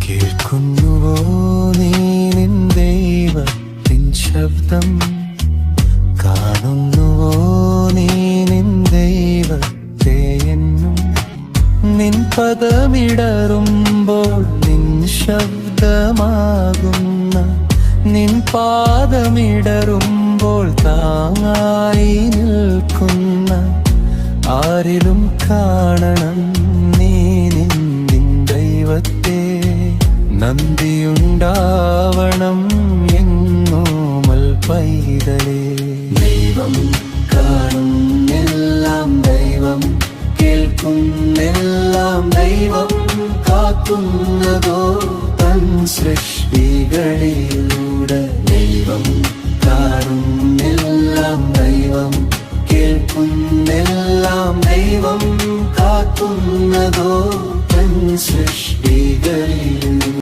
കേൾക്കുന്നുവോ നീ നിൻ ദൈവത്തിൻ ശബ്ദം? കാണുന്നുവോ നീ നിൻ ദൈവത്തെ എന്നും? നിൻ പദമിടറുമ്പോൾ നിൻ ശബ്ദമാകുന്ന, നിൻ പാദമിടറുമ്പോൾ താങ്ങായി നിൽക്കുന്ന ആരിലും കാണണം നീ നിൻ ദൈവത്തെ. നന്ദിയുണ്ടാവണം എങ്ങോമൽ പൈതലേ. ദൈവം കാണുന്നെല്ലാം, ദൈവം കേൾക്കുന്നെല്ലാം, ദൈവം കാക്കുന്നതോ തൻ സൃഷ്ടികളിലൂടെ. ദൈവം കാണുന്നെല്ലാം, ദൈവം കേൾക്കുന്നെല്ലാം, ദൈവം കാക്കുന്നതോ തൻ സൃഷ്ടികളിലൂടെ.